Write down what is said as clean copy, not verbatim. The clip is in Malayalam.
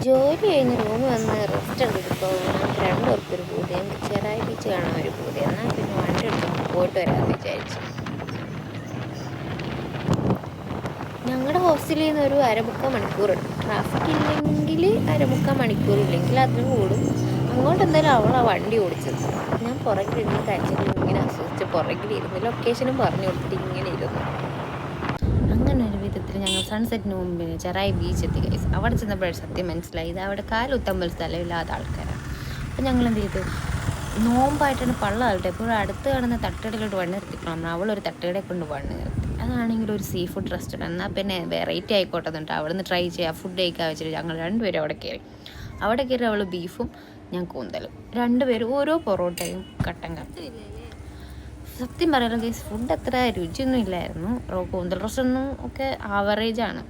ജോലി കഴിഞ്ഞ് റൂമിൽ വന്ന് റെസ്റ്റ് എടുത്തിപ്പോൾ ഞങ്ങൾക്ക് രണ്ടുപേർക്കൊരു പൂതി. ഞങ്ങൾക്ക് ചെറായി ബീച്ച് കാണാൻ ഒരു പൂതി. എന്നാൽ പിന്നെ വണ്ടി എടുത്ത് പോയിട്ട് വരാമെന്ന് വിചാരിച്ചു. ഞങ്ങളുടെ ഹോസ്റ്റലിൽ നിന്ന് ഒരു 1/4 മണിക്കൂറുണ്ട്. ട്രാഫിക് ഇല്ലെങ്കിൽ 1/4 മണിക്കൂർ, ഇല്ലെങ്കിൽ അതിന് കൂടും. അങ്ങോട്ട് എന്തായാലും അവളാണ് വണ്ടി ഓടിച്ചത്. ഞാൻ പുറകിലിരുന്ന് കാഴ്ചകൾ ഇങ്ങനെ ആസ്വദിച്ച് പുറകിലിരുന്ന് ലൊക്കേഷനും പറഞ്ഞു കൊടുത്തിട്ട് ഇങ്ങനെ ഇരുന്നു. അങ്ങനെ ഒരു വിധത്തിൽ ഞങ്ങൾ സൺസെറ്റിന് മുമ്പിന് ചെറായി ബീച്ച് എത്തി ഗൈസ്. അവിടെ ചെന്നപ്പോഴേ സത്യം മനസ്സിലായി, ഇത് അവിടെ കാലുത്തമ്പൽ സ്ഥലമില്ലാത്ത ആൾക്കാരാണ്. അപ്പം ഞങ്ങൾ എന്ത് ചെയ്തു, നോമ്പായിട്ടാണ് പള്ളാകട്ടെ എപ്പോഴും അടുത്ത് കാണുന്ന തട്ടുകടയിലോട്ട് വണ്ടി നിർത്തിക്കണം. അവളൊരു തട്ടുകടയെ കൊണ്ട് വണ്ടി നിർത്തി. അതാണെങ്കിൽ ഒരു സീ ഫുഡ് റെസ്റ്റോറൻറ്റ്. എന്നാൽ പിന്നെ വെറൈറ്റി ആയിക്കോട്ടെ എന്നിട്ട് അവിടെ നിന്ന് ട്രൈ ചെയ്യുക, ഫുഡ് കഴിക്കാൻ വെച്ചിട്ട് ഞങ്ങൾ രണ്ടുപേരും അവിടെ കയറി. അവിടെ കയറി അവൾ ബീഫും ഞാൻ കൂന്തലും, രണ്ടുപേരും ഓരോ പൊറോട്ടയും കട്ടൻ കാപ്പി. സത്യം പറയാലോ ഗൈസ്, ഫുഡ് അത്ര രുചിയൊന്നും ഇല്ലായിരുന്നു. കൂന്തൽ റോസ്റ്റൊന്നും ഒക്കെ ആവറേജാണ്.